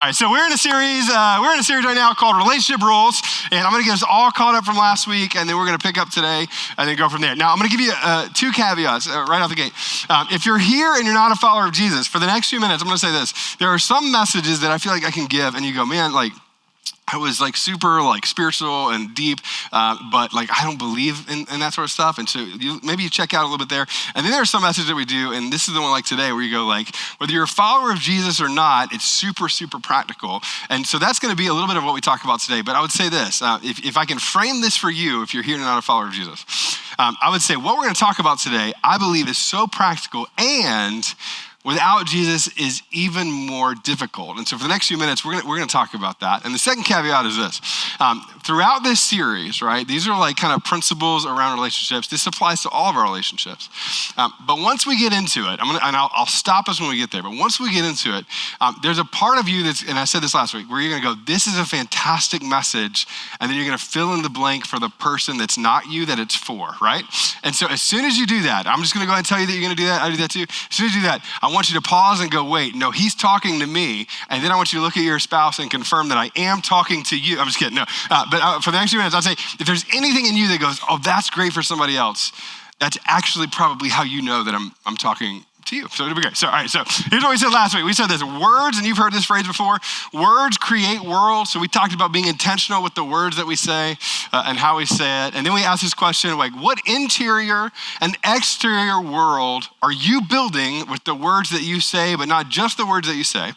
All right, so we're in a series right now called Relationship Rules, and I'm gonna get us all caught up from last week, and then we're gonna pick up today and then go from there. Now, I'm gonna give you two caveats right out the gate. If you're here and you're not a follower of Jesus, for the next few minutes, I'm gonna say this. There are some messages that I feel like I can give, and you go, man, like, I was like super like spiritual and deep, but like I don't believe in that sort of stuff. And so maybe you check out a little bit there. And then there are some messages that we do, and this is the one like today where you go like, whether you're a follower of Jesus or not, it's super, super practical. And so that's gonna be a little bit of what we talk about today. But I would say this, if I can frame this for you, if you're here and not a follower of Jesus, I would say what we're gonna talk about today, I believe is so practical and without Jesus is even more difficult. And so for the next few minutes, we're gonna talk about that. And the second caveat is this. Throughout this series, right, these are like kind of principles around relationships. This applies to all of our relationships. But once we get into it, I'll stop us when we get there, but once we get into it, there's a part of you that's, and I said this last week, where you're gonna go, this is a fantastic message, and then you're gonna fill in the blank for the person that's not you, that it's for, right? And so as soon as you do that, I'm just gonna go ahead and tell you that you're gonna do that, I do that too. As soon as you do that, I want you to pause and go, wait, no, he's talking to me. And then I want you to look at your spouse and confirm that I am talking to you. I'm just kidding, no. But for the next few minutes, I'll say, if there's anything in you that goes, oh, that's great for somebody else, that's actually probably how you know that I'm talking to you. So it'll be great. So, all right, so here's what we said last week. We said this, words, and you've heard this phrase before, words create worlds. So we talked about being intentional with the words that we say and how we say it. And then we asked this question, like, what interior and exterior world are you building with the words that you say, but not just the words that you say,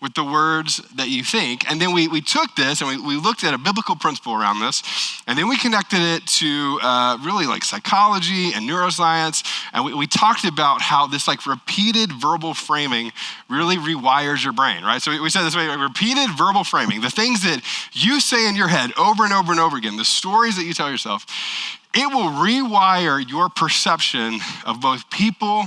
with the words that you think? And then we took this and we looked at a biblical principle around this, and then we connected it to really like psychology and neuroscience. And we talked about how this like repeated verbal framing really rewires your brain, right? So we said this way, repeated verbal framing, the things that you say in your head over and over and over again, the stories that you tell yourself, it will rewire your perception of both people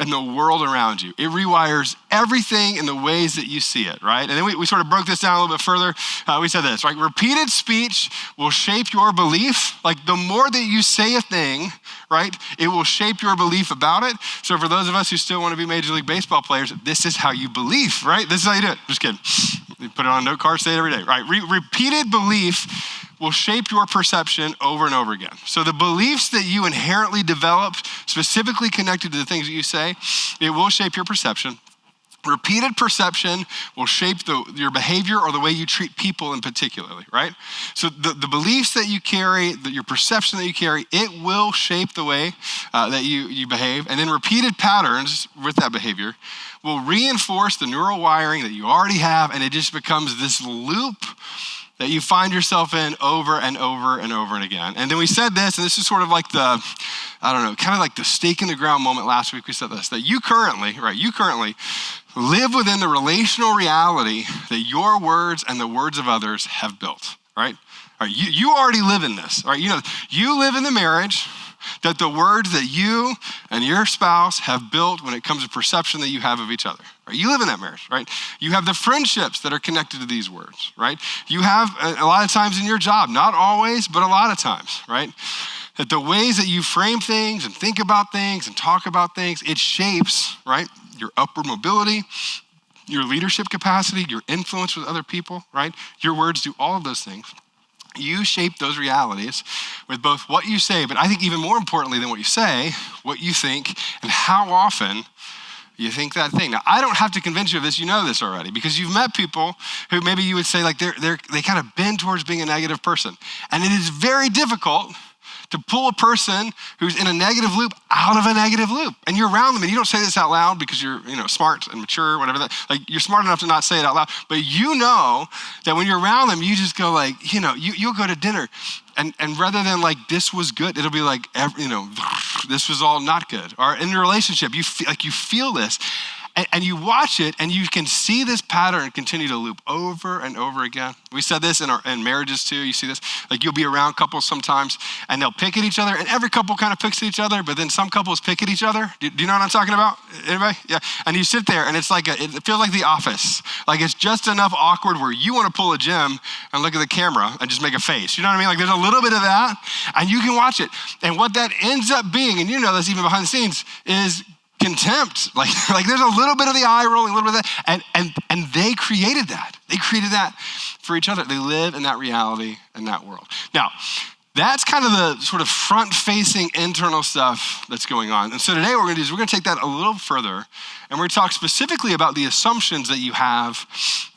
and the world around you. It rewires everything in the ways that you see it, right? And then we sort of broke this down a little bit further. We said this, right? Repeated speech will shape your belief. Like the more that you say a thing, right, it will shape your belief about it. So for those of us who still want to be Major League Baseball players, this is how you believe, right? This is how you do it. Just kidding. You put it on a note card, say it every day, right? Repeated belief will shape your perception over and over again. So the beliefs that you inherently develop, specifically connected to the things that you say, it will shape your perception. Repeated perception will shape your behavior or the way you treat people in particularly, right? So the beliefs that you carry, your perception that you carry, it will shape the way that you behave. And then repeated patterns with that behavior will reinforce the neural wiring that you already have, and it just becomes this loop that you find yourself in over and over and over and again. And then we said this, and this is sort of like the, I don't know, kind of like the stake in the ground moment last week. We said this, that you currently live within the relational reality that your words and the words of others have built, right? All right, you already live in this, all right? You know, you live in the marriage that the words that you and your spouse have built when it comes to perception that you have of each other. Right? You live in that marriage, right? You have the friendships that are connected to these words, right? You have a lot of times in your job, not always, but a lot of times, right? That the ways that you frame things and think about things and talk about things, it shapes, right, your upward mobility, your leadership capacity, your influence with other people, right? Your words do all of those things. You shape those realities with both what you say, but I think even more importantly than what you say, what you think and how often you think that thing. Now, I don't have to convince you of this, you know this already, because you've met people who maybe you would say like they kind of bend towards being a negative person. And it is very difficult to pull a person who's in a negative loop out of a negative loop. And you're around them and you don't say this out loud because you're smart and mature, whatever that, like you're smart enough to not say it out loud, but you know that when you're around them, you just go like, you'll go to dinner and rather than like, this was good, it'll be like, this was all not good. Or in your relationship, you feel this. And you watch it and you can see this pattern continue to loop over and over again. We said this in marriages too. You see this, like you'll be around couples sometimes and they'll pick at each other, and every couple kind of picks at each other, but then some couples pick at each other. Do you know what I'm talking about? Anybody? Yeah. And you sit there and it's like, it feels like The Office. Like it's just enough awkward where you want to pull a Jim and look at the camera and just make a face. You know what I mean? Like there's a little bit of that and you can watch it. And what that ends up being, and you know this even behind the scenes, is contempt. Like there's a little bit of the eye rolling, a little bit of that, and they created that. They created that for each other. They live in that reality and that world. Now, that's kind of the sort of front-facing internal stuff that's going on. And so today what we're going to take that a little further, and we're going to talk specifically about the assumptions that you have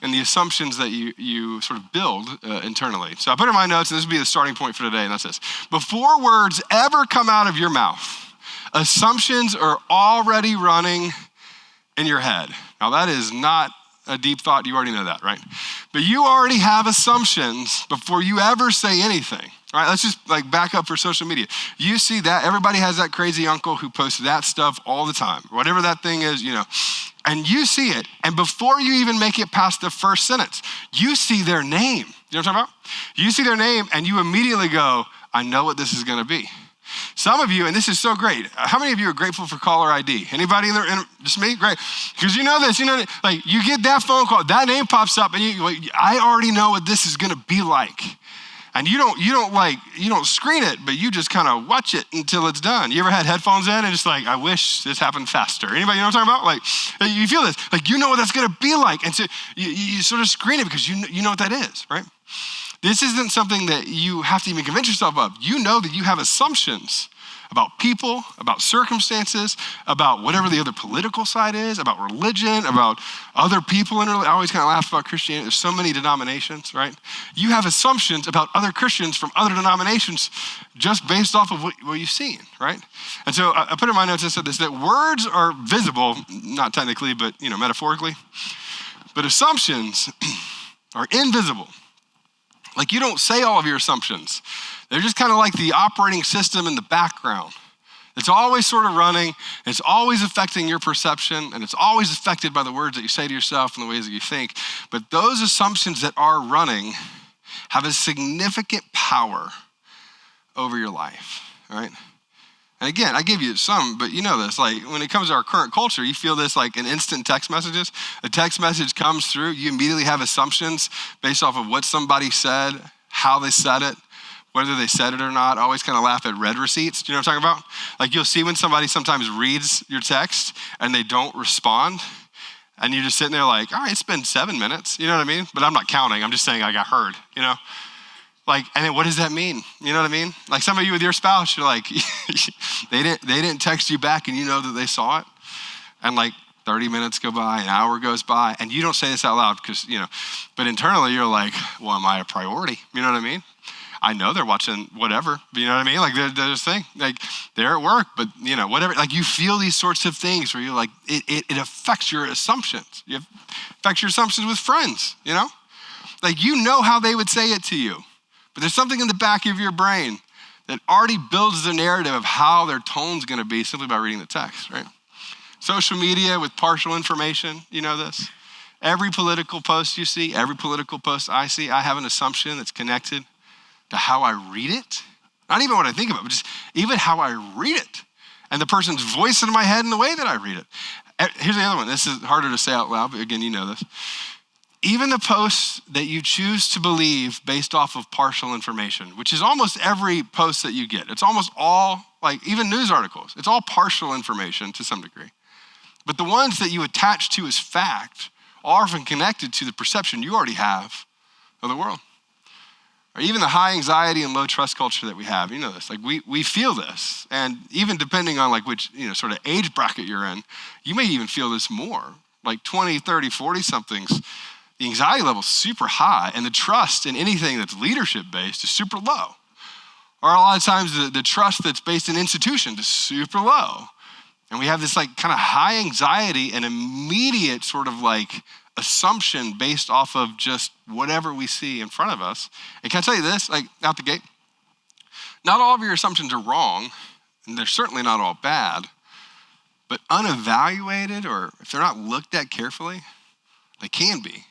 and the assumptions that you sort of build internally. So I put in my notes, and this will be the starting point for today, and that's this. Before words ever come out of your mouth, assumptions are already running in your head. Now that is not a deep thought. You already know that, right? But you already have assumptions before you ever say anything. All right, let's just like back up for social media. You see that, everybody has that crazy uncle who posts that stuff all the time, whatever that thing is, and you see it. And before you even make it past the first sentence, you see their name. You know what I'm talking about? You see their name and you immediately go, I know what this is gonna be. Some of you, and this is so great, how many of you are grateful for caller ID? Anybody in there? Just me? Great. Because you know this, like you get that phone call, that name pops up and I already know what this is gonna be like. And you don't screen it, but you just kind of watch it until it's done. You ever had headphones in and just like, I wish this happened faster? Anybody know what I'm talking about? Like, you feel this, like you know what that's gonna be like. And so you sort of screen it because you know what that is, right? This isn't something that you have to even convince yourself of. You know that you have assumptions about people, about circumstances, about whatever the other political side is, about religion, about other people. I always kind of laugh about Christianity. There's so many denominations, right? You have assumptions about other Christians from other denominations just based off of what you've seen, right? And so I put in my notes, I said this, that words are visible, not technically, but metaphorically, but assumptions are invisible. Like you don't say all of your assumptions. They're just kind of like the operating system in the background. It's always sort of running, it's always affecting your perception, and it's always affected by the words that you say to yourself and the ways that you think. But those assumptions that are running have a significant power over your life, all right? And again, I give you some, but you know this, like when it comes to our current culture, you feel this like in instant text messages. A text message comes through, you immediately have assumptions based off of what somebody said, how they said it, whether they said it or not. I always kind of laugh at read receipts. Do you know what I'm talking about? Like you'll see when somebody sometimes reads your text and they don't respond, and you're just sitting there like, all right, it's been 7 minutes. You know what I mean? But I'm not counting. I'm just saying I got heard, Like, and then what does that mean? You know what I mean? Like some of you with your spouse, you're like, they didn't text you back and you know that they saw it. And like 30 minutes go by, an hour goes by, and you don't say this out loud because, but internally you're like, well, am I a priority? You know what I mean? I know they're watching whatever, but you know what I mean? Like there's a thing, like they're at work, but whatever. Like you feel these sorts of things where you're like, it affects your assumptions. It affects your assumptions with friends, Like how they would say it to you. But there's something in the back of your brain that already builds the narrative of how their tone's gonna be simply by reading the text, right? Social media with partial information, you know this? Every political post you see, every political post I see, I have an assumption that's connected to how I read it. Not even what I think about, but just even how I read it. And the person's voice in my head and the way that I read it. Here's the other one. This is harder to say out loud, but again, you know this. Even the posts that you choose to believe based off of partial information, which is almost every post that you get. It's almost all, like even news articles, it's all partial information to some degree. But the ones that you attach to as fact are often connected to the perception you already have of the world. Or even the high anxiety and low trust culture that we have, you know this, like we feel this. And even depending on like which, sort of age bracket you're in, you may even feel this more. Like 20, 30, 40 somethings, the anxiety level is super high and the trust in anything that's leadership based is super low. Or a lot of times the trust that's based in institutions is super low. And we have this like kind of high anxiety and immediate sort of like assumption based off of just whatever we see in front of us. And can I tell you this, like out the gate, not all of your assumptions are wrong, and they're certainly not all bad, but unevaluated or if they're not looked at carefully, they can be.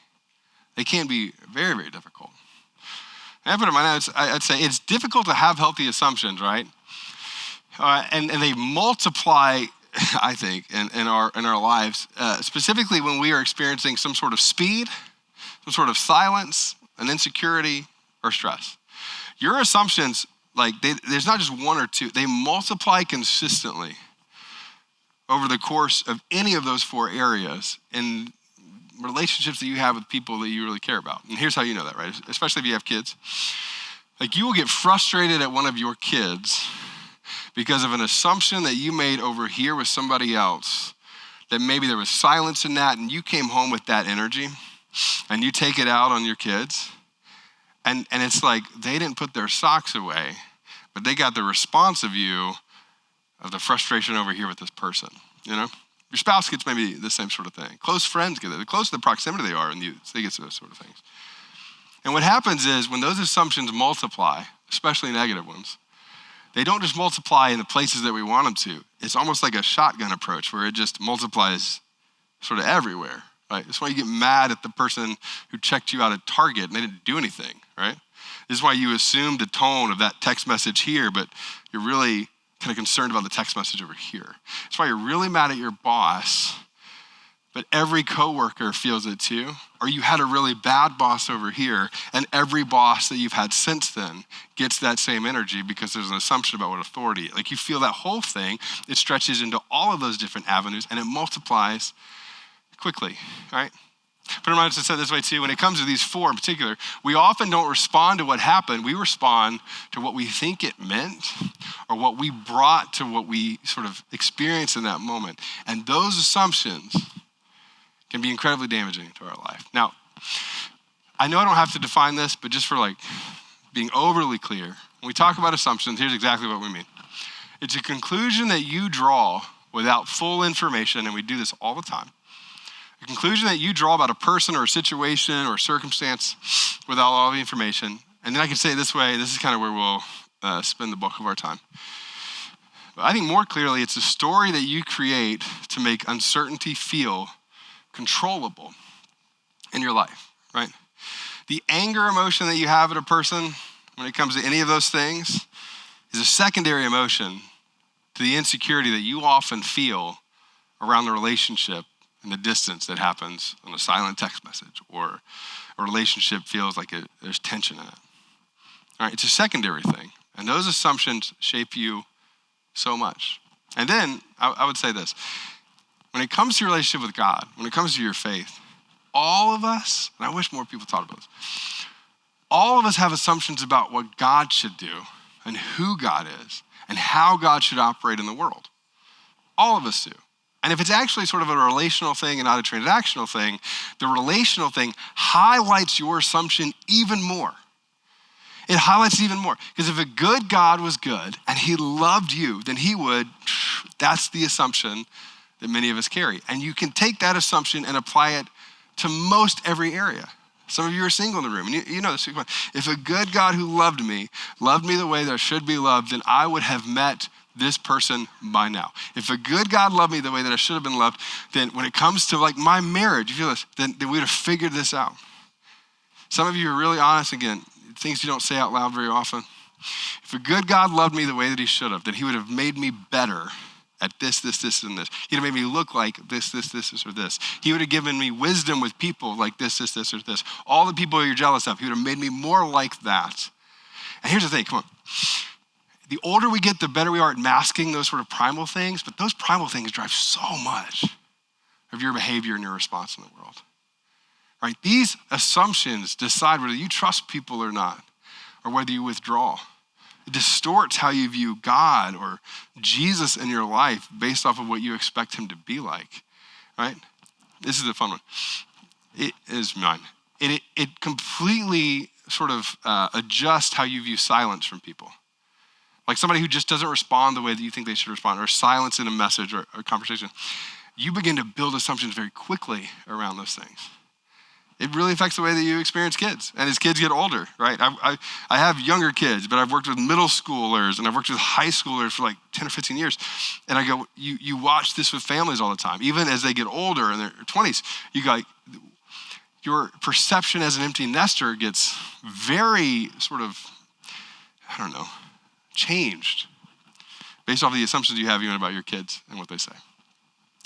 They can be very, very difficult. And I put in my notes, I'd say it's difficult to have healthy assumptions, right? And they multiply, I think, in our lives, specifically when we are experiencing some sort of speed, some sort of silence, an insecurity, or stress. Your assumptions, like there's not just one or two, they multiply consistently over the course of any of those four areas. And relationships that you have with people that you really care about. And here's how you know that, right? Especially if you have kids. Like, you will get frustrated at one of your kids because of an assumption that you made over here with somebody else, that maybe there was silence in that, and you came home with that energy, and you take it out on your kids, and it's like they didn't put their socks away, but they got the response of you of the frustration over here with this person, you know? Your spouse gets maybe the same sort of thing. Close friends get it. The closer the proximity they are, and they get those sort of things. And what happens is when those assumptions multiply, especially negative ones, they don't just multiply in the places that we want them to. It's almost like a shotgun approach where it just multiplies sort of everywhere, right? That's why you get mad at the person who checked you out at Target and they didn't do anything, right? This is why you assume the tone of that text message here, but you're really kind of concerned about the text message over here. That's why you're really mad at your boss, but every coworker feels it too. Or you had a really bad boss over here, and every boss that you've had since then gets that same energy because there's an assumption about what authority is. Like, you feel that whole thing, it stretches into all of those different avenues, and it multiplies quickly, right? But I said this way too, when it comes to these four in particular, we often don't respond to what happened. We respond to what we think it meant or what we brought to what we sort of experienced in that moment. And those assumptions can be incredibly damaging to our life. Now, I know I don't have to define this, but just for like being overly clear, when we talk about assumptions, here's exactly what we mean. It's a conclusion that you draw without full information, and we do this all the time. A conclusion that you draw about a person or a situation or a circumstance without all the information. And then I can say it this way, this is kind of where we'll spend the bulk of our time. But I think more clearly, it's a story that you create to make uncertainty feel controllable in your life, right? The anger emotion that you have at a person when it comes to any of those things is a secondary emotion to the insecurity that you often feel around the relationship and the distance that happens on a silent text message, or a relationship feels like there's tension in it. All right, it's a secondary thing. And those assumptions shape you so much. And then I would say this, when it comes to your relationship with God, when it comes to your faith, all of us, and I wish more people thought about this, all of us have assumptions about what God should do and who God is and how God should operate in the world. All of us do. And if it's actually sort of a relational thing and not a transactional thing, the relational thing highlights your assumption even more. It highlights it even more. Because if a good God was good and he loved you, then he would, that's the assumption that many of us carry. And you can take that assumption and apply it to most every area. Some of you are single in the room, and you know this. If a good God who loved me the way that I should be loved, then I would have met this person by now. If a good God loved me the way that I should have been loved, then when it comes to like my marriage, you feel this, then we would have figured this out. Some of you are really honest again, things you don't say out loud very often. If a good God loved me the way that he should have, then he would have made me better at this, and this. He'd have made me look like this, or this. He would have given me wisdom with people like this, or this. All the people you're jealous of, he would have made me more like that. And here's the thing, come on. The older we get, the better we are at masking those sort of primal things, but those primal things drive so much of your behavior and your response in the world. Right? These assumptions decide whether you trust people or not, or whether you withdraw. It distorts how you view God or Jesus in your life based off of what you expect him to be like, right? This is a fun one. It is mine. It completely sort of adjusts how you view silence from people. Like somebody who just doesn't respond the way that you think they should respond, or silence in a message or conversation. You begin to build assumptions very quickly around those things. It really affects the way that you experience kids. And as kids get older, right? I have younger kids, but I've worked with middle schoolers and I've worked with high schoolers for like 10 or 15 years. And I go, you watch this with families all the time. Even as they get older in their 20s, you go, your perception as an empty nester gets very sort of, changed based off of the assumptions you have even about your kids and what they say.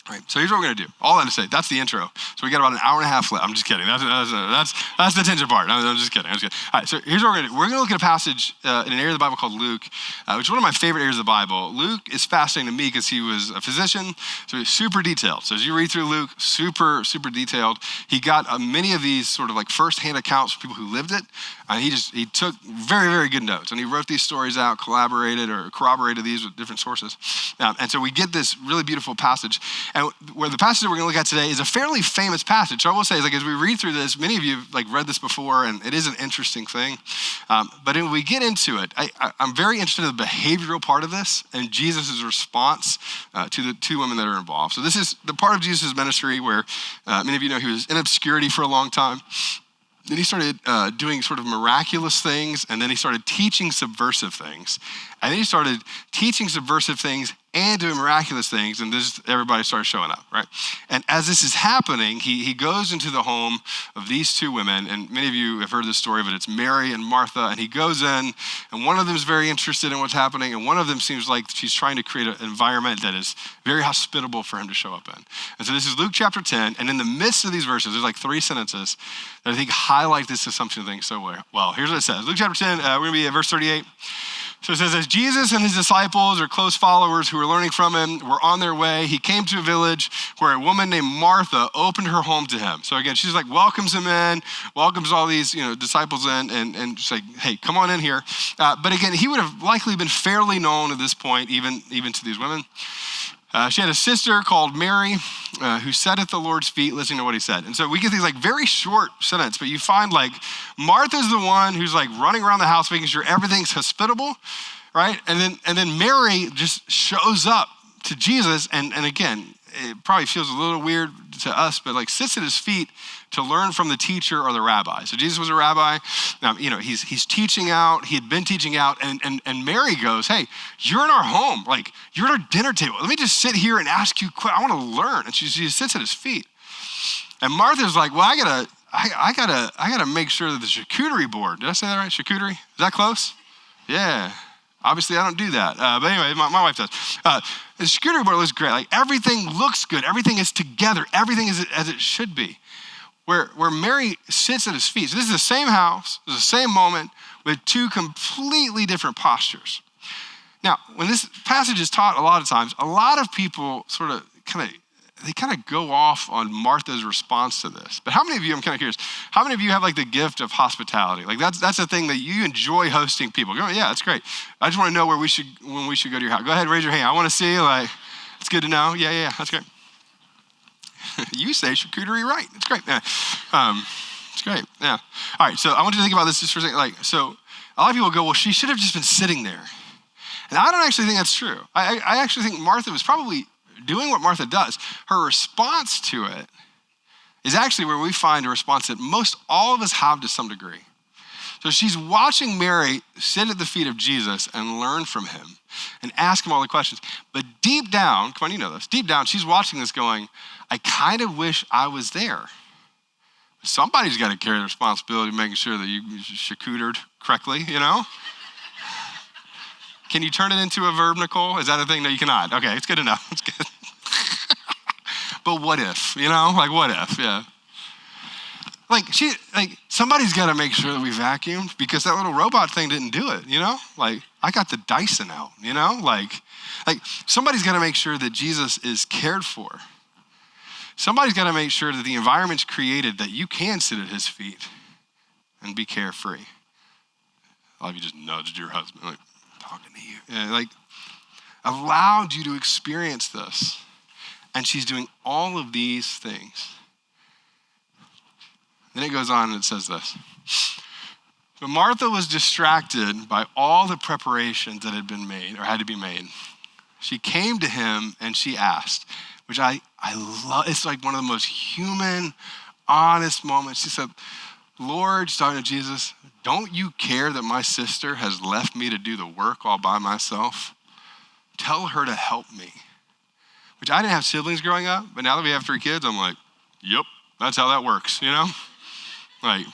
Right, so here's what we're gonna do. All that to say, that's the intro. So we got about an hour and a half left. I'm just kidding. That's the tension part. I'm just kidding. All right, so here's what we're gonna do. We're gonna look at a passage in an area of the Bible called Luke, which is one of my favorite areas of the Bible. Luke is fascinating to me because he was a physician, so he's super detailed. So as you read through Luke, super detailed. He got many of these sort of like firsthand accounts from people who lived it, and he took very good notes, and he wrote these stories out, collaborated or corroborated these with different sources, and so we get this really beautiful passage. And where the passage that we're going to look at today is a fairly famous passage. So I will say, like, as we read through this, many of you have like read this before, and it is an interesting thing. But when we get into it, I'm very interested in the behavioral part of this and Jesus' response to the two women that are involved. So this is the part of Jesus' ministry where many of you know he was in obscurity for a long time. Then he started doing sort of miraculous things, and then he started teaching subversive things. And then he started teaching subversive things and doing miraculous things, and everybody started showing up, right? And as this is happening, he goes into the home of these two women, and many of you have heard this story, but it's Mary and Martha, and he goes in, and one of them is very interested in what's happening, and one of them seems like she's trying to create an environment that is very hospitable for him to show up in. And so this is Luke chapter 10, and in the midst of these verses, there's like 3 sentences that I think highlight this assumption thing so well. Here's what it says. Luke chapter 10, we're gonna be at verse 38. So it says, as Jesus and his disciples or close followers who were learning from him were on their way, he came to a village where a woman named Martha opened her home to him. So again, she's like welcomes him in, welcomes all these disciples in, and she's like, hey, come on in here. But again, he would have likely been fairly known at this point, even to these women. She had a sister called Mary who sat at the Lord's feet listening to what he said. And so we get these like very short sentence, but you find like Martha's the one who's like running around the house making sure everything's hospitable, right? And then Mary just shows up to Jesus, and again, it probably feels a little weird to us, but like sits at his feet to learn from the teacher or the rabbi. So Jesus was a rabbi. He's teaching out. He had been teaching out, and Mary goes, "Hey, you're in our home. Like you're at our dinner table. Let me just sit here and ask you. I want to learn." And she sits at his feet. And Martha's like, "Well, I gotta make sure that the charcuterie board. Did I say that right? Charcuterie? Is that close? Yeah." Obviously, I don't do that. But anyway, my wife does. The charcuterie board looks great. Like everything looks good. Everything is together. Everything is as it should be. Where Mary sits at his feet. So this is the same house, the same moment with 2 completely different postures. Now, when this passage is taught a lot of times, a lot of people sort of kind of go off on Martha's response to this. But how many of you, I'm kind of curious, how many of you have like the gift of hospitality? Like that's a thing that you enjoy hosting people. Go, yeah, that's great. I just want to know when we should go to your house. Go ahead, raise your hand. I want to see, like, it's good to know. Yeah, that's great. You say charcuterie right. It's great. Yeah. It's great. Yeah. All right, so I want you to think about this just for a second. Like, so a lot of people go, well, she should have just been sitting there. And I don't actually think that's true. I actually think Martha was probably doing what Martha does. Her response to it is actually where we find a response that most all of us have to some degree. So she's watching Mary sit at the feet of Jesus and learn from him and ask him all the questions. But deep down, come on, you know this, deep down, she's watching this going, I kind of wish I was there. Somebody's got to carry the responsibility of making sure that you charcutered correctly, you know? Can you turn it into a verb, Nicole? Is that a thing? No, you cannot. Okay, it's good to know. It's good. But what if, Like what if, yeah. Like somebody's got to make sure that we vacuumed because that little robot thing didn't do it, Like I got the Dyson out, Like somebody's got to make sure that Jesus is cared for. Somebody's got to make sure that the environment's created that you can sit at his feet and be carefree. A lot of you just nudged your husband, like talking to you. Yeah, like allowed you to experience this. And she's doing all of these things. Then it goes on and it says this. But Martha was distracted by all the preparations that had been made or had to be made. She came to him and she asked, which I love. It's like one of the most human, honest moments. She said, Lord, she's talking to Jesus, don't you care that my sister has left me to do the work all by myself? Tell her to help me. Which I didn't have siblings growing up, but now that we have 3 kids, I'm like, yep, that's how that works, Like,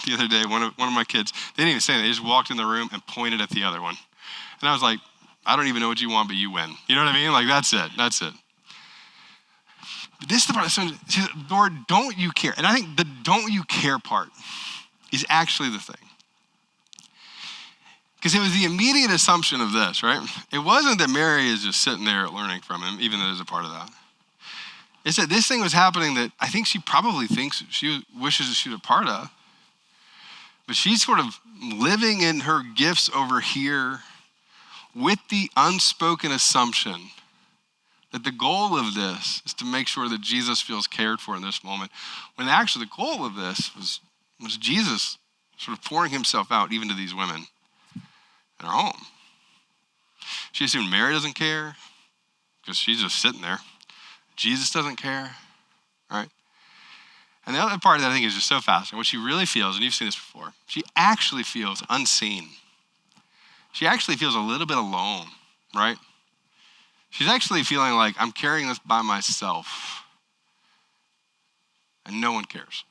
the other day, one of my kids, they didn't even say that. They just walked in the room and pointed at the other one. And I was like, I don't even know what you want, but you win. You know what I mean? Like, that's it. But this is the part, so she said, Lord, don't you care? And I think the don't you care part is actually the thing. Because it was the immediate assumption of this, right? It wasn't that Mary is just sitting there learning from him, even though there's a part of that. It's that this thing was happening that I think she probably thinks she wishes that she was a part of. But she's sort of living in her gifts over here with the unspoken assumption that the goal of this is to make sure that Jesus feels cared for in this moment. When actually the goal of this was Jesus sort of pouring himself out even to these women in her home. She assumed Mary doesn't care because she's just sitting there. Jesus doesn't care, right? And the other part that I think is just so fascinating, what she really feels, and you've seen this before, she actually feels unseen. She actually feels a little bit alone, right? She's actually feeling like, I'm carrying this by myself, and no one cares.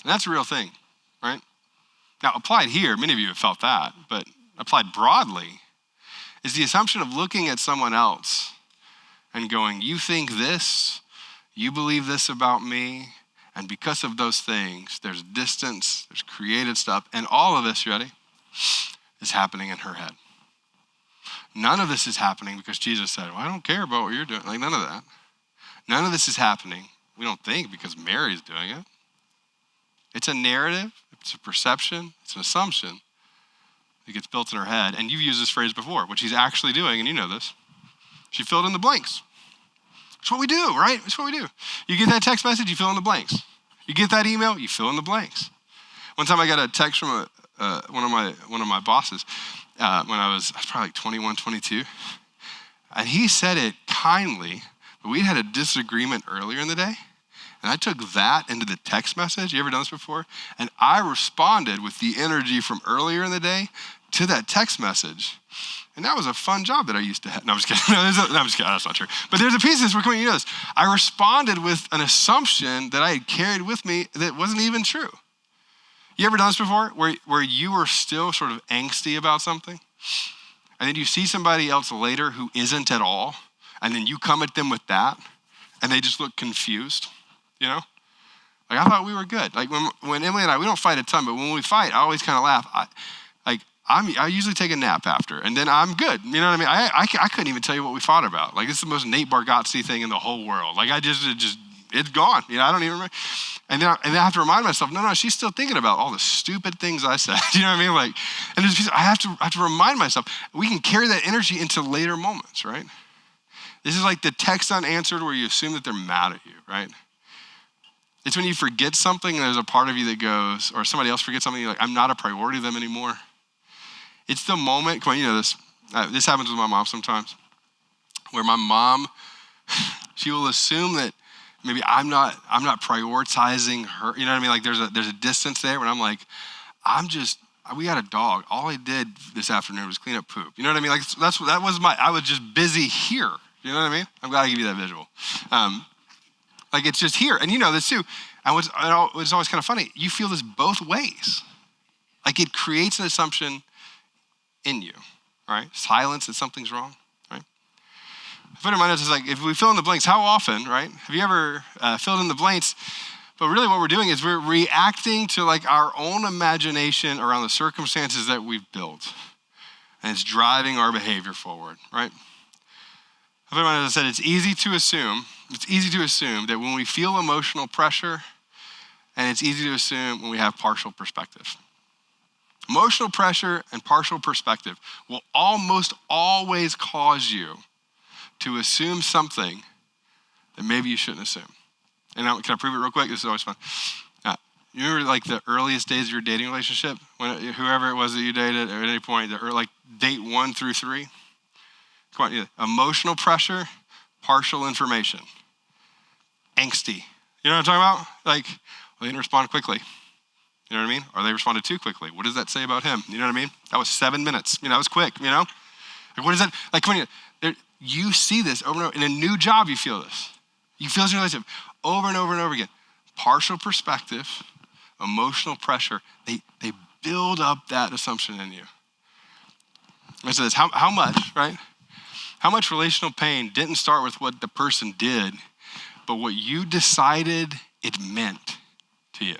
And that's a real thing, right? Now, applied here, many of you have felt that, but applied broadly, is the assumption of looking at someone else and going, you think this, you believe this about me, and because of those things, there's distance, there's created stuff, and all of this, you ready, is happening in her head. None of this is happening because Jesus said, well, I don't care about what you're doing. Like, none of that. None of this is happening, we don't think, because Mary's doing it. It's a narrative, it's a perception, it's an assumption that gets built in her head. And you've used this phrase before, what she's actually doing, and you know this. She filled in the blanks. It's what we do, right? It's what we do. You get that text message, you fill in the blanks. You get that email, you fill in the blanks. One time I got a text from one of my bosses when I was probably like 21, 22. And he said it kindly, but we had a disagreement earlier in the day. And I took that into the text message. You ever done this before? And I responded with the energy from earlier in the day to that text message. And that was a fun job that I used to have. No, I'm just kidding. No, I'm just kidding. That's not true. But there's a piece of this, you know this. I responded with an assumption that I had carried with me that wasn't even true. You ever done this before? Where you were still sort of angsty about something? And then you see somebody else later who isn't at all. And then you come at them with that. And they just look confused, you know? Like, I thought we were good. Like, when Emily and I, we don't fight a ton, but when we fight, I always kind of laugh. I usually take a nap after, and then I'm good. You know what I mean? I couldn't even tell you what we fought about. Like, this is the most Nate Bargatze thing in the whole world. Like, it's gone. You know, I don't even remember. And then I have to remind myself, no, she's still thinking about all the stupid things I said. You know what I mean? Like, and there's a piece, I have to remind myself. We can carry that energy into later moments, right? This is like the text unanswered where you assume that they're mad at you, right? It's when you forget something and there's a part of you that goes, or somebody else forgets something, you're like, I'm not a priority to them anymore. It's the moment, come on, you know this. This happens with my mom sometimes, where my mom, she will assume that maybe I'm not prioritizing her. You know what I mean? Like there's a distance there when I'm like, we got a dog. All I did this afternoon was clean up poop. You know what I mean? Like I was just busy here. You know what I mean? I'm glad I give you that visual. Like it's just here, and you know this too. And what's always kind of funny, you feel this both ways. Like it creates an assumption in you, right? Silence that something's wrong, right? I put in my notes, it's like, if we fill in the blanks, how often, right? Have you ever filled in the blanks? But really what we're doing is we're reacting to like our own imagination around the circumstances that we've built. And it's driving our behavior forward, right? I put in my notes, I said, it's easy to assume that when we feel emotional pressure, and it's easy to assume when we have partial perspective. Emotional pressure and partial perspective will almost always cause you to assume something that maybe you shouldn't assume. And now, can I prove it real quick? This is always fun. You remember like the earliest days of your dating relationship? When whoever it was that you dated at any point, like date 1 through 3? Come on, yeah. Emotional pressure, partial information. Angsty. You know what I'm talking about? Like, well, they didn't respond quickly. You know what I mean? Or they responded too quickly. What does that say about him? You know what I mean? That was 7 minutes. You know, that was quick, you know? Like, what is that? Like, come on, you see this over and over. In a new job, you feel this. You feel this in your relationship over and over and over again. Partial perspective, emotional pressure, they build up that assumption in you. I said this, how much, right? How much relational pain didn't start with what the person did, but what you decided it meant to you.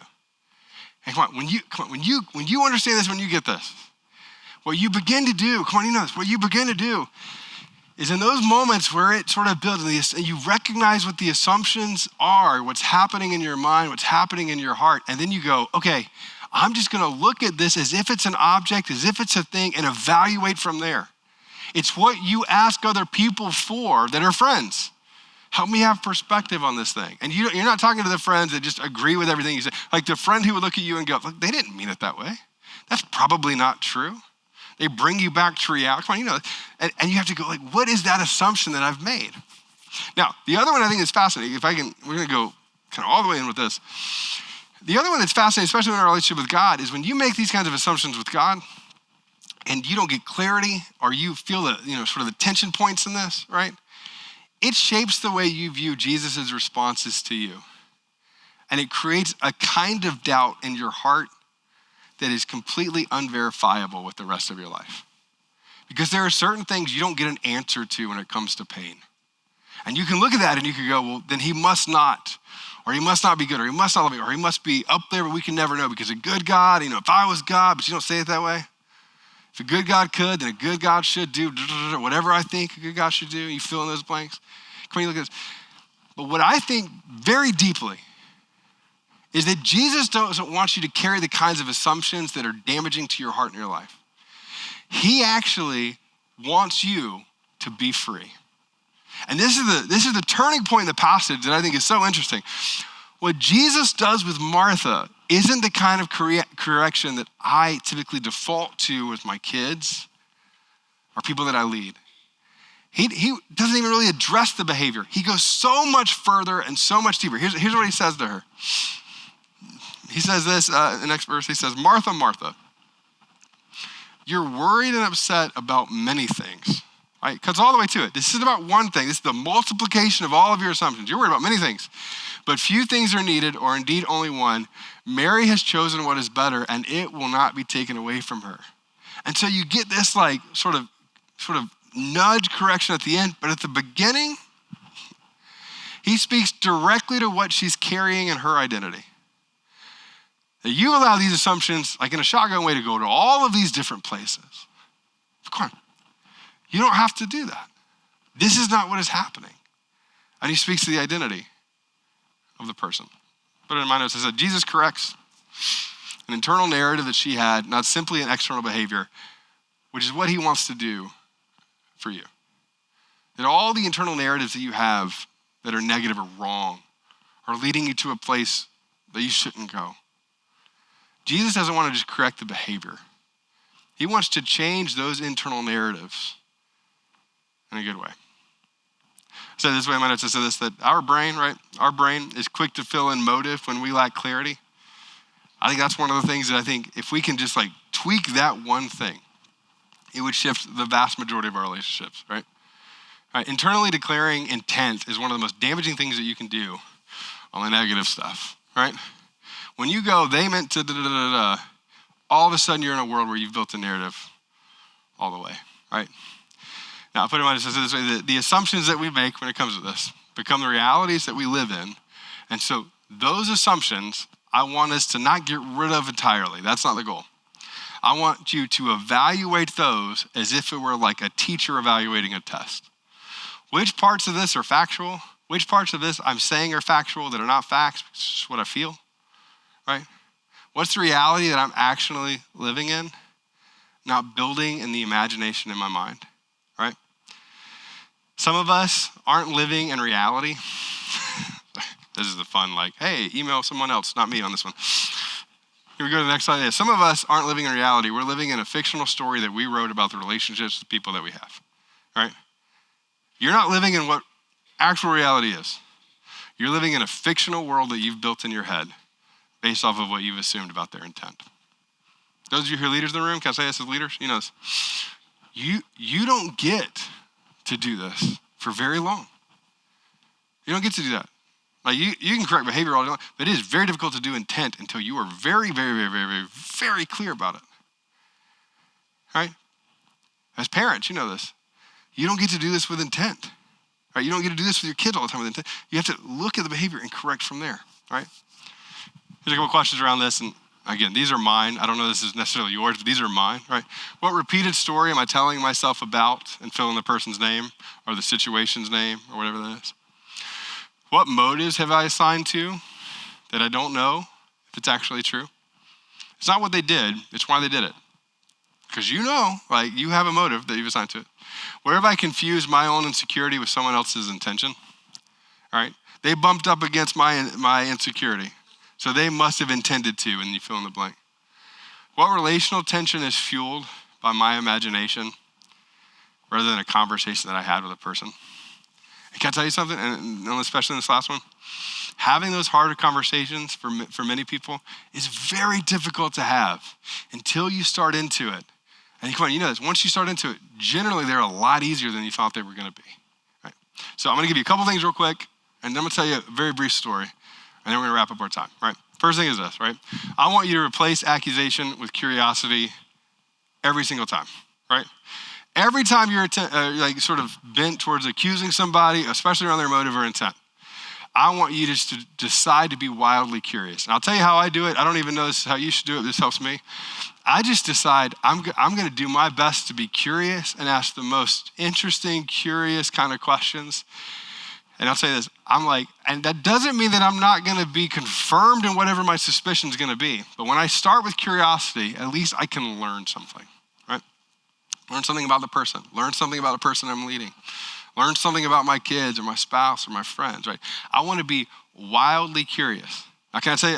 And when you understand this, when you get this, what you begin to do, you know this, what you begin to do is in those moments where it sort of builds, and you recognize what the assumptions are, what's happening in your mind, what's happening in your heart, and then you go, okay, I'm just gonna look at this as if it's an object, as if it's a thing, and evaluate from there. It's what you ask other people for that are friends. Help me have perspective on this thing. And you're not talking to the friends that just agree with everything you say. Like the friend who would look at you and go, look, they didn't mean it that way. That's probably not true. They bring you back to reality. Come on, you know, and you have to go like, what is that assumption that I've made? Now, the other one I think is fascinating. We're gonna go kind of all the way in with this. The other one that's fascinating, especially in our relationship with God, is when you make these kinds of assumptions with God and you don't get clarity or you feel the, sort of the tension points in this, right? It shapes the way you view Jesus' responses to you. And it creates a kind of doubt in your heart that is completely unverifiable with the rest of your life. Because there are certain things you don't get an answer to when it comes to pain. And you can look at that and you can go, well, then he must not, or he must not be good, or he must not love me, or he must be up there, but we can never know because a good God, if I was God, but you don't say it that way. If a good God could, then a good God should do whatever I think a good God should do. You fill in those blanks. Come on, you look at this. But what I think very deeply is that Jesus doesn't want you to carry the kinds of assumptions that are damaging to your heart and your life. He actually wants you to be free. And this is the turning point in the passage that I think is so interesting. What Jesus does with Martha isn't the kind of correction that I typically default to with my kids or people that I lead. He doesn't even really address the behavior. He goes so much further and so much deeper. Here's what he says to her. He says this in the next verse. He says, Martha, Martha, you're worried and upset about many things. Right? It cuts all the way to it. This is about one thing. This is the multiplication of all of your assumptions. You're worried about many things, but few things are needed, or indeed only one. Mary has chosen what is better, and it will not be taken away from her. And so you get this like sort of nudge correction at the end, but at the beginning, he speaks directly to what she's carrying in her identity. That you allow these assumptions, like in a shotgun way, to go to all of these different places. Come on. You don't have to do that. This is not what is happening. And he speaks to the identity of the person. Put it in my notes. I said, Jesus corrects an internal narrative that she had, not simply an external behavior, which is what he wants to do for you. That all the internal narratives that you have that are negative or wrong are leading you to a place that you shouldn't go. Jesus doesn't want to just correct the behavior. He wants to change those internal narratives in a good way. I said this way in my notes, I said this, that our brain is quick to fill in motive when we lack clarity. I think that's one of the things that I think if we can just like tweak that one thing, it would shift the vast majority of our relationships, right? Internally declaring intent is one of the most damaging things that you can do on the negative stuff, right? When you go, they meant to all of a sudden you're in a world where you've built a narrative all the way, right? Now, I'll put it in my notes this way, the assumptions that we make when it comes to this become the realities that we live in. And so those assumptions, I want us to not get rid of entirely. That's not the goal. I want you to evaluate those as if it were like a teacher evaluating a test. Which parts of this are factual? Which parts of this I'm saying are factual that are not facts? It's just what I feel, right? What's the reality that I'm actually living in, not building in the imagination in my mind, right? Some of us aren't living in reality. This is the fun, like, hey, email someone else, not me on this one. Here we go to the next slide. Some of us aren't living in reality. We're living in a fictional story that we wrote about the relationships with people that we have, right? You're not living in what actual reality is. You're living in a fictional world that you've built in your head based off of what you've assumed about their intent. Those of you who are leaders in the room, can I say this as leaders? You know this. You don't get to do this for very long. You don't get to do that. Like you can correct behavior all day long, but it is very difficult to do intent until you are very, very, very, very, very, very clear about it. Right? As parents, you know this. You don't get to do this with intent. right? You don't get to do this with your kids all the time. You have to look at the behavior and correct from there, right? Here's a couple questions around this, and again, these are mine. I don't know if this is necessarily yours, but these are mine, right? What repeated story am I telling myself about and fill in the person's name or the situation's name or whatever that is? What motives have I assigned to that I don't know if it's actually true? It's not what they did, it's why they did it. Because you know, like you have a motive that you've assigned to it. Where have I confused my own insecurity with someone else's intention? All right, they bumped up against my insecurity. So they must have intended to, and you fill in the blank. What relational tension is fueled by my imagination rather than a conversation that I had with a person? And can I tell you something, and especially in this last one? Having those harder conversations for many people is very difficult to have until you start into it. And come on, you know this. Once you start into it, generally they're a lot easier than you thought they were going to be. Right? So I'm going to give you a couple things real quick, and then I'm going to tell you a very brief story. And then we're gonna wrap up our time, right? First thing is this, right? I want you to replace accusation with curiosity every single time, right? Every time you're like sort of bent towards accusing somebody, especially around their motive or intent, I want you just to decide to be wildly curious. And I'll tell you how I do it. I don't even know this is how you should do it. This helps me. I just decide I'm gonna do my best to be curious and ask the most interesting, curious kind of questions. And I'll say this, and that doesn't mean that I'm not gonna be confirmed in whatever my suspicion is gonna be. But when I start with curiosity, at least I can learn something, right? Learn something about the person. Learn something about the person I'm leading. Learn something about my kids or my spouse or my friends, right? I wanna be wildly curious. Now, can I say,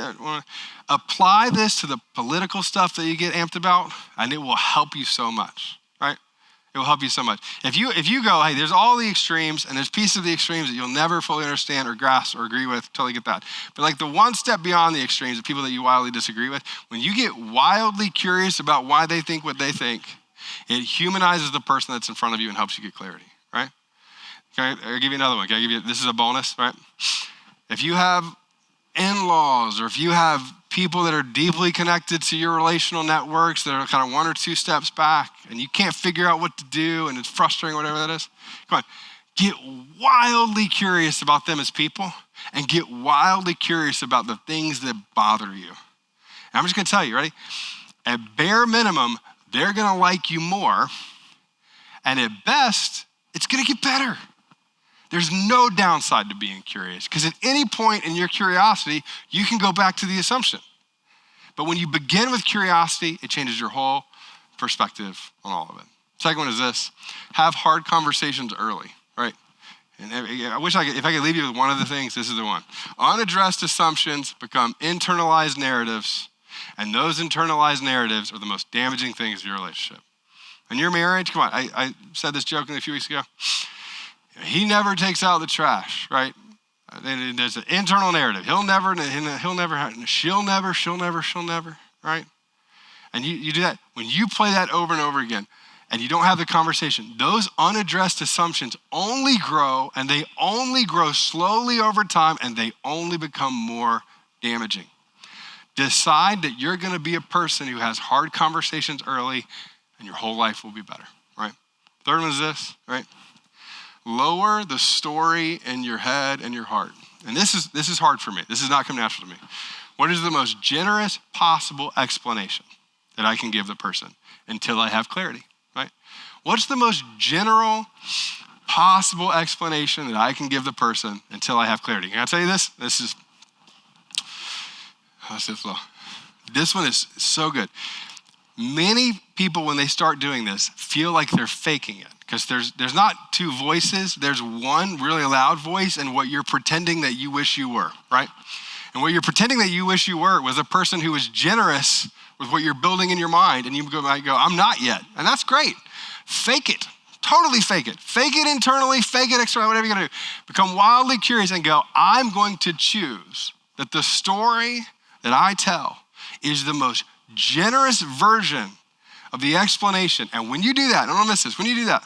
apply this to the political stuff that you get amped about, and it will help you so much, right? It will help you so much. If you go, hey, there's all the extremes, and there's pieces of the extremes that you'll never fully understand or grasp or agree with until you get that. But like the one step beyond the extremes, the people that you wildly disagree with, when you get wildly curious about why they think what they think, it humanizes the person that's in front of you and helps you get clarity, right? I'll give you another one. This is a bonus, right? If you have in-laws or if you have people that are deeply connected to your relational networks that are kind of one or two steps back and you can't figure out what to do and it's frustrating, whatever that is, come on, get wildly curious about them as people and get wildly curious about the things that bother you. And I'm just gonna tell you, ready? At bare minimum, they're gonna like you more, and at best, it's gonna get better. There's no downside to being curious because at any point in your curiosity, you can go back to the assumption. But when you begin with curiosity, it changes your whole perspective on all of it. Second one is this, have hard conversations early, right? And I wish if I could leave you with one of the things, this is the one. Unaddressed assumptions become internalized narratives, and those internalized narratives are the most damaging things in your relationship. In your marriage, come on, I said this jokingly a few weeks ago. He never takes out the trash, right? There's an internal narrative. She'll never, right? And you do that. When you play that over and over again and you don't have the conversation, those unaddressed assumptions only grow, and they only grow slowly over time, and they only become more damaging. Decide that you're gonna be a person who has hard conversations early and your whole life will be better, right? Third one is this, right? Lower the story in your head and your heart. And this is hard for me. This does not come natural to me. What is the most generous possible explanation that I can give the person until I have clarity, right? What's the most general possible explanation that I can give the person until I have clarity? Can I tell you this? This one is so good. Many people, when they start doing this, feel like they're faking it because there's not two voices. There's one really loud voice and what you're pretending that you wish you were, right? And what you're pretending that you wish you were was a person who was generous with what you're building in your mind, and you might go, I'm not yet. And that's great. Fake it. Totally fake it. Fake it internally, fake it externally, whatever you're gonna do. Become wildly curious and go, I'm going to choose that the story that I tell is the most generous version of the explanation. And when you do that, don't miss this, when you do that,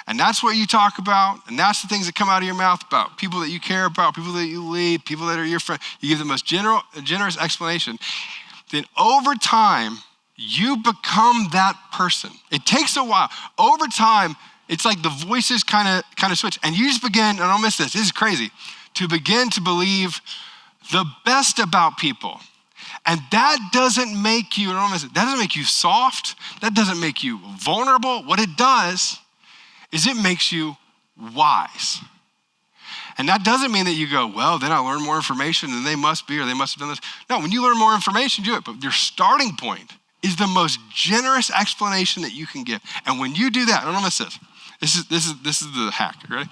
and that's what you talk about, and that's the things that come out of your mouth about people that you care about, people that you lead, people that are your friend, you give the most generous explanation, then over time, you become that person. It takes a while. Over time, It's like the voices kind of switch. And you just begin, and don't miss this is crazy, to begin to believe the best about people. And that doesn't make you, don't miss it, that doesn't make you soft. That doesn't make you vulnerable. What it does is it makes you wise. And that doesn't mean that you go, well, then I learn more information than they must be, or they must have done this. No, when you learn more information, do it. But your starting point is the most generous explanation that you can give. And when you do that, don't miss this. This is the hack. You ready?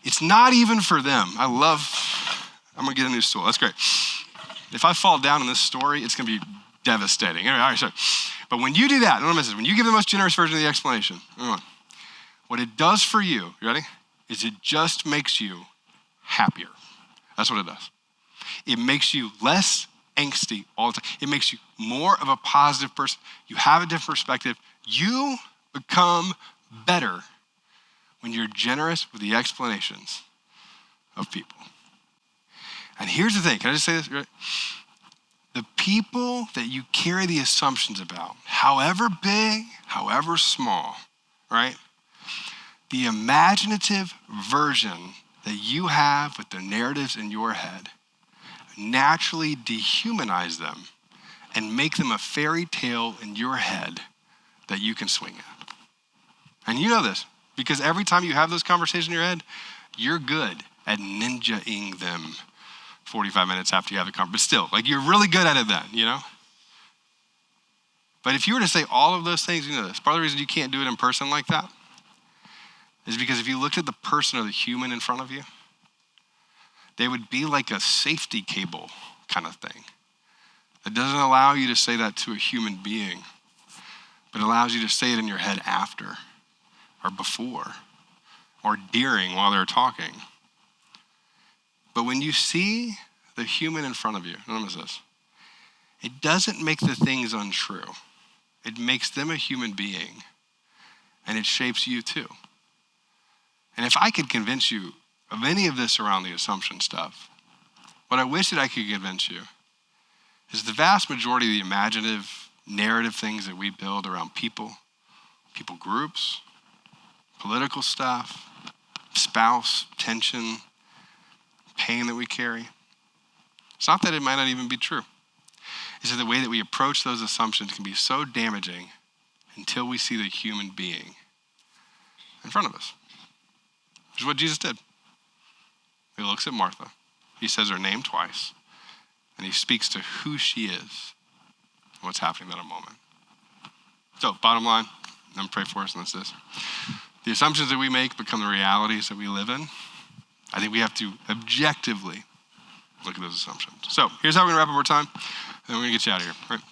It's not even for them. I'm gonna get a new stool. That's great. If I fall down in this story, it's gonna be devastating. Anyway, all right, so, but when you do that, don't miss this. When you give the most generous version of the explanation, what it does for you ready? Is it just makes you happier. That's what it does. It makes you less angsty all the time. It makes you more of a positive person. You have a different perspective. You become better when you're generous with the explanations of people. And here's the thing. Can I just say this? The people that you carry the assumptions about, however big, however small, right? The imaginative version that you have with the narratives in your head naturally dehumanize them and make them a fairy tale in your head that you can swing at. And you know this because every time you have those conversations in your head, you're good at ninja-ing them 45 minutes after you have the conversation. But still, like you're really good at it then, you know? But if you were to say all of those things, you know this. Part of the reason you can't do it in person like that is because if you looked at the person or the human in front of you, they would be like a safety cable kind of thing. It doesn't allow you to say that to a human being, but it allows you to say it in your head after or before or during while they're talking. But when you see the human in front of you, notice this, it doesn't make the things untrue. It makes them a human being, and it shapes you too. And if I could convince you of any of this around the assumption stuff, what I wish that I could convince you is the vast majority of the imaginative, narrative things that we build around people groups, political stuff, spouse, tension, pain that we carry, it's not that it might not even be true. It's that the way that we approach those assumptions can be so damaging until we see the human being in front of us. Which is what Jesus did. He looks at Martha. He says her name twice. And he speaks to who she is and what's happening in that moment. So, bottom line, I'm going to pray for us, and that's this. The assumptions that we make become the realities that we live in. I think we have to objectively look at those assumptions. So, here's how we're going to wrap up our time, and then we're going to get you out of here. All right.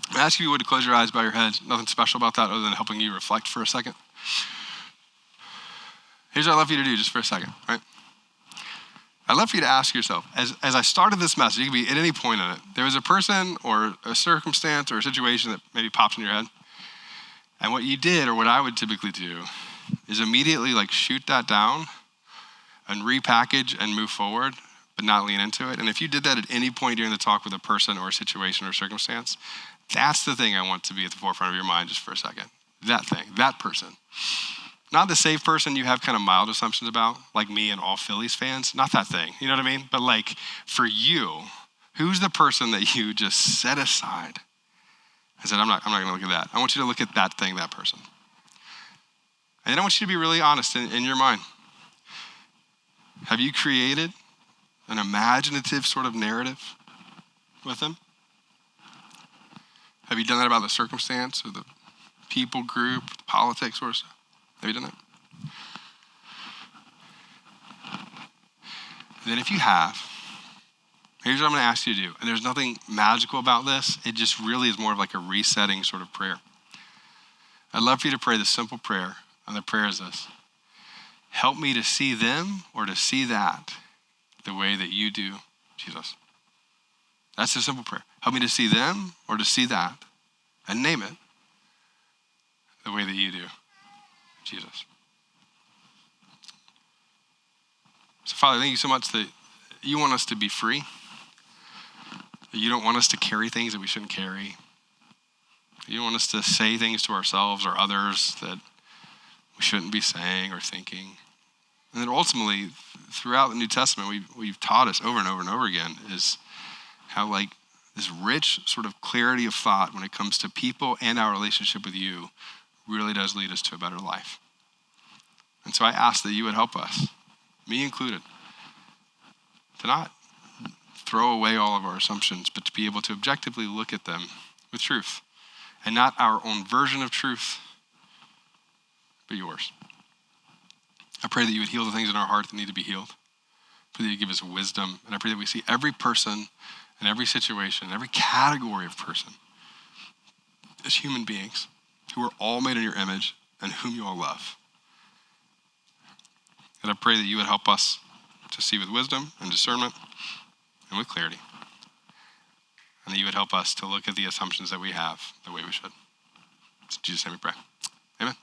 I'm going to ask you if you would to close your eyes, bow your heads. Nothing special about that other than helping you reflect for a second. Here's what I'd love for you to do just for a second, right? I'd love for you to ask yourself, as I started this message, you can be at any point in it, there was a person or a circumstance or a situation that maybe pops in your head. And what you did, or what I would typically do, is immediately like shoot that down and repackage and move forward, but not lean into it. And if you did that at any point during the talk with a person or a situation or circumstance, that's the thing I want to be at the forefront of your mind just for a second. That thing, that person. Not the safe person you have kind of mild assumptions about, like me and all Phillies fans. Not that thing, you know what I mean? But like for you, who's the person that you just set aside? I said, I'm not gonna look at that. I want you to look at that thing, that person. And then I want you to be really honest in your mind. Have you created an imaginative sort of narrative with them? Have you done that about the circumstance or the people group, the politics or stuff? Have you done that? And then if you have, here's what I'm going to ask you to do. And there's nothing magical about this. It just really is more of like a resetting sort of prayer. I'd love for you to pray this simple prayer. And the prayer is this. Help me to see them or to see that the way that you do, Jesus. That's a simple prayer. Help me to see them or to see that and name it the way that you do, Jesus. So Father, thank you so much that you want us to be free. That you don't want us to carry things that we shouldn't carry. You don't want us to say things to ourselves or others that we shouldn't be saying or thinking. And then ultimately, throughout the New Testament, we've taught us over and over and over again is how like this rich sort of clarity of thought when it comes to people and our relationship with you really does lead us to a better life. And so I ask that you would help us, me included, to not throw away all of our assumptions, but to be able to objectively look at them with truth. And not our own version of truth, but yours. I pray that you would heal the things in our heart that need to be healed. I pray that you give us wisdom. And I pray that we see every person and every situation, every category of person as human beings who are all made in your image and whom you all love. And I pray that you would help us to see with wisdom and discernment and with clarity. And that you would help us to look at the assumptions that we have the way we should. In Jesus' name we pray. Amen.